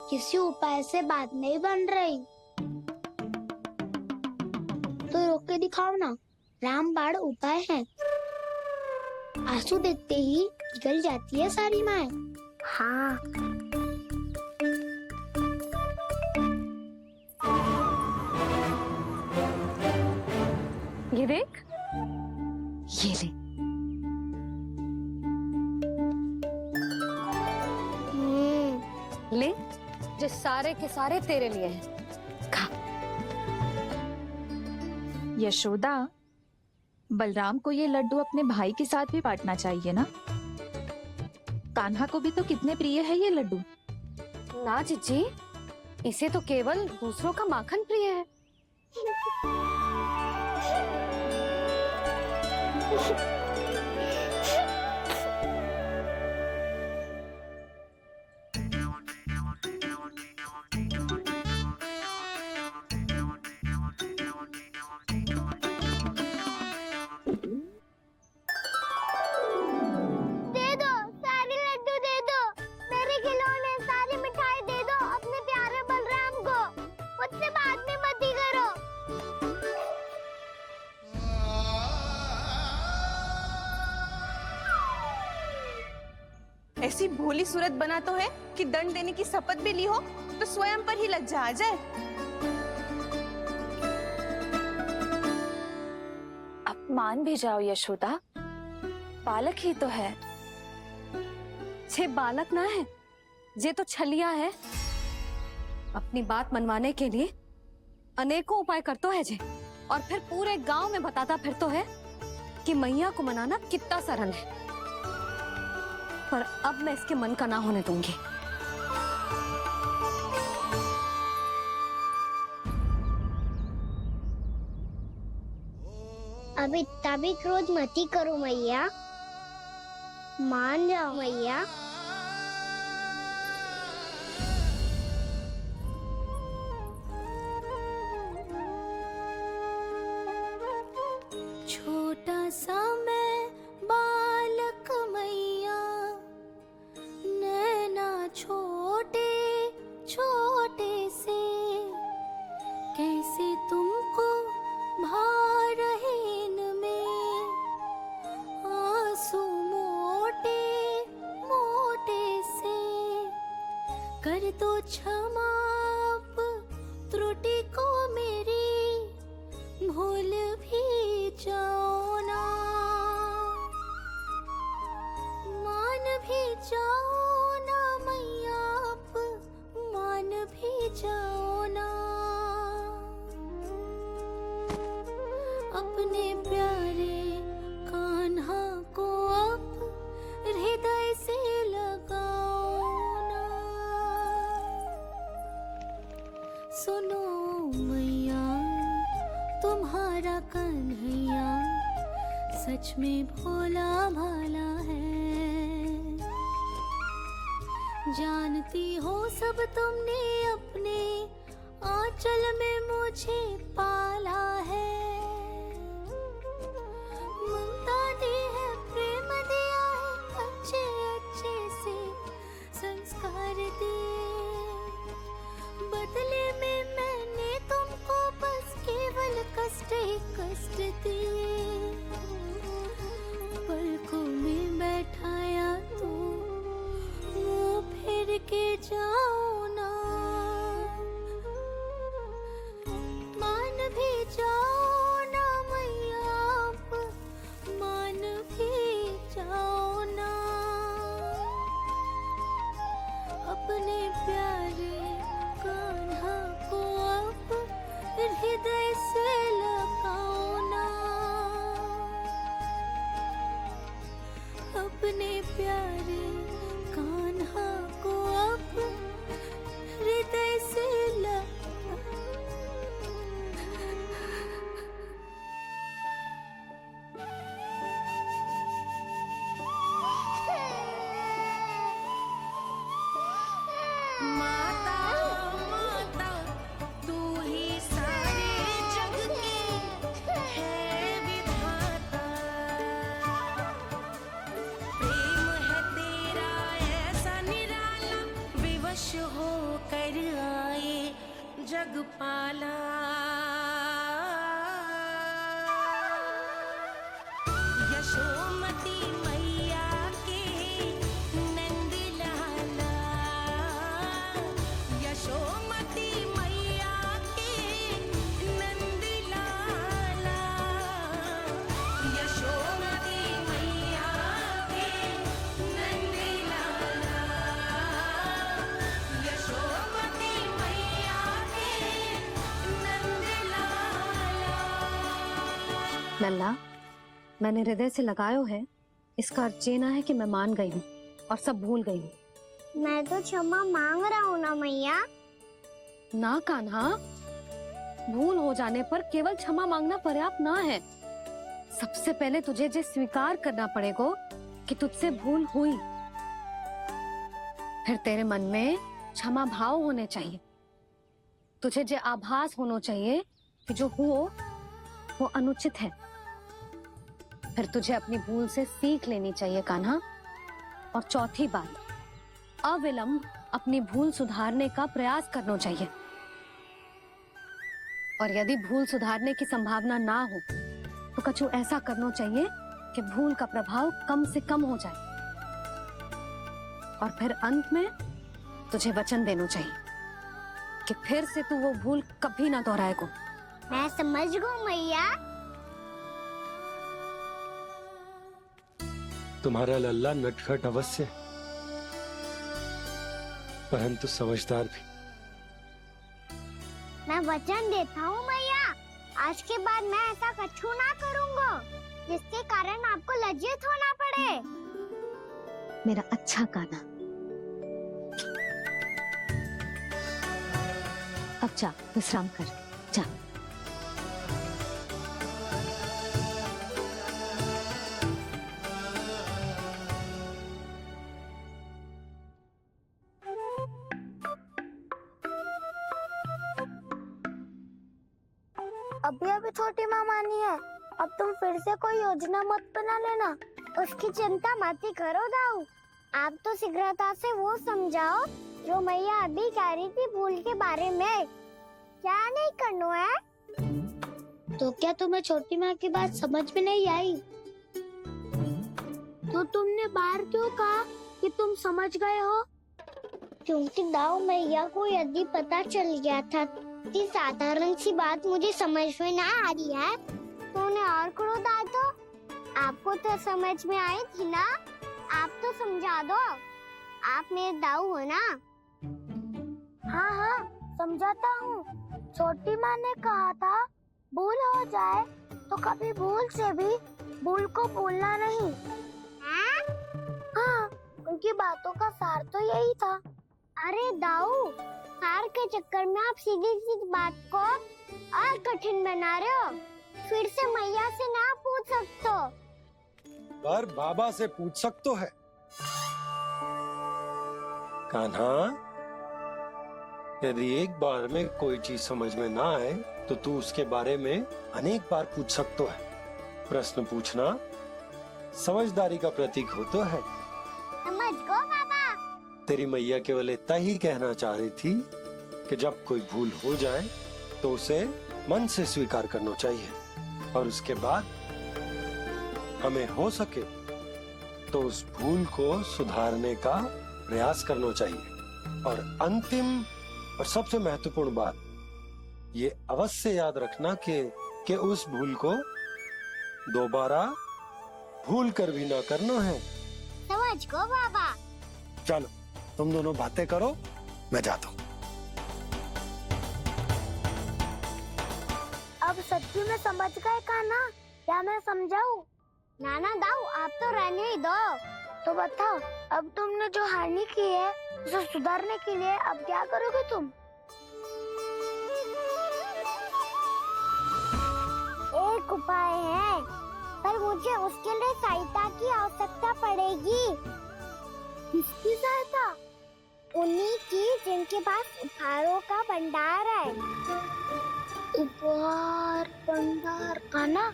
किसी उपाय से बात नहीं बन रही तो रोक के दिखाओ ना। रामबाण उपाय है। आंसू देखते ही पिघल जाती है सारी माए। हाँ। ये देख, ये ले। ले, जो सारे के सारे तेरे लिए हैं। खा। यशोदा, बलराम को ये लड्डू अपने भाई के साथ भी बांटना चाहिए ना। कान्हा को भी तो कितने प्रिय है ये लड्डू। ना जीजी, इसे तो केवल दूसरों का माखन प्रिय है। ऐसी भोली सूरत बना तो है कि दंड देने की शपथ भी ली हो तो स्वयं पर ही लज्जा आ जाए। अब मान भी जाओ यशोदा, बालक ही तो है। छे बालक ना है, ये तो छलिया है। अपनी बात मनवाने के लिए अनेकों उपाय करतो है जे, और फिर पूरे गांव में बताता फिरतो है कि मैया को मनाना कितना सरल है। पर अब मैं इसके मन का ना होने दूंगी। अब इतना भी क्रोध मत ही करो मैया, मान जाओ मैया। छोटा सा मैं बालक मैया, नैना छोटे छोटे से, कैसे तुमको भा रहे इनमें आंसू मोटे मोटे से। कर दो क्षमा त्रुटि को मेरी, भूल भी जाओ ना, मान भी जाओ ना मैया, आप मान भी जाओ ना। अपने प्यारे कान्हा को अब हृदय से लगाओ ना। सुनो मैया, तुम्हारा कन्हैया सच में भोला भाला है। जानती हो सब तुमने अपने आंचल में मुझे पाला है। ममता दी है, प्रेम दिया है, अच्छे अच्छे से संस्कार दिए। बदले में मैंने तुमको बस केवल कष्ट ही कष्ट दिए। पलकों में बैठाया तो मुंह फेर के जाओ ना, मान भी जाओ जग पाला, यशोमती मैया के नंद लाला, यशोमती मैया के नंद लाला, यशोमती मैया के नंद लाला, यशोमती मैया के नंद लाला। लल्ला, मैंने हृदय से लगायो है, इसका अर्थ ये ना है कि मैं मान गई हूँ और सब भूल गई हूँ। मैं तो क्षमा मांग रहा हूँ ना मैया। ना कान्हा, भूल हो जाने पर केवल क्षमा मांगना पर्याप्त ना है। सबसे पहले तुझे जे स्वीकार करना पड़ेगा कि तुझसे भूल हुई, फिर तेरे मन में क्षमा भाव होने चाहिए। तुझे जे आभास होना चाहिए कि जो हुआ वो अनुचित है। फिर तुझे अपनी भूल से सीख लेनी चाहिए कान्हा। और चौथी बात, अविलंब अपनी भूल सुधारने का प्रयास करना चाहिए। और यदि भूल सुधारने की संभावना ना हो तो कछु ऐसा करना चाहिए कि भूल का प्रभाव कम से कम हो जाए। और फिर अंत में तुझे वचन देना चाहिए कि फिर से तू वो भूल कभी ना दोहराएगा। मैं समझ गई मैया। तुम्हारा लल्ला नटखट अवश्य है, परंतु समझदार भी। मैं वचन देता हूँ मैया, आज के बाद मैं ऐसा कछु ना करूँगा जिसके कारण आपको लज्जित होना पड़े। मेरा अच्छा कान्हा, अब जा विश्राम कर, जा। अभी अभी छोटी माँ मानी है, अब तुम फिर से कोई योजना मत बना लेना। उसकी चिंता मत ही करो दाऊ। आप तो शीघ्रता से वो समझाओ जो मैया अभी कह रही थी भूल के बारे में। क्या नहीं करना है? तो क्या तुम्हें छोटी माँ की बात समझ में नहीं आई? तो तुमने बाहर क्यों कहा कि तुम समझ गए हो? क्योंकि दाऊ मैया को यदि पता चल गया था कि साधारण सी बात मुझे समझ में ना आ रही है तो उन्हें और क्रोध आए तो? आपको तो समझ में आई थी ना, आप तो समझा दो। आप मेरे दाऊ हो ना। हाँ हाँ समझाता हूँ। छोटी माँ ने कहा था भूल हो जाए तो कभी भूल से भी भूल को भूलना नहीं। हाँ, उनकी बातों का सार तो यही था। अरे दाऊ, सार के चक्कर में आप सीधी सीधी बात को और कठिन बना रहे हो। फिर से मैया से ना पूछ सकते हो, पर बाबा से पूछ सकते है। कान्हा, यदि एक बार में कोई चीज समझ में ना आए तो तू उसके बारे में अनेक बार पूछ सकते है। प्रश्न पूछना समझदारी का प्रतीक होता है। समझ गो बाबा। तेरी मैया केवल इतना ही कहना चाह रही थी कि जब कोई भूल हो जाए तो उसे मन से स्वीकार करना चाहिए और उसके बाद हमें हो सके तो उस भूल को सुधारने का प्रयास करना चाहिए। और अंतिम और सबसे महत्वपूर्ण बात ये अवश्य याद रखना कि उस भूल को दोबारा भूल कर भी ना करना है। समझ गो बाबा। चलो तुम दोनों बातें करो, मैं जाता हूँ। अब सच्ची में समझ गए कान्हा? क्या मैं समझाऊं? नाना दाऊ, आप तो रहने ही दो। तो बताओ, अब तुमने जो हानि की है उसे सुधारने के लिए अब क्या करोगे तुम? एक उपाय है, पर मुझे उसके लिए सहायता की आवश्यकता पड़ेगी। किसकी सहायता? उन्हीं की जिनके पास उपहारों का भंडार है। उपहार भंडार का ना?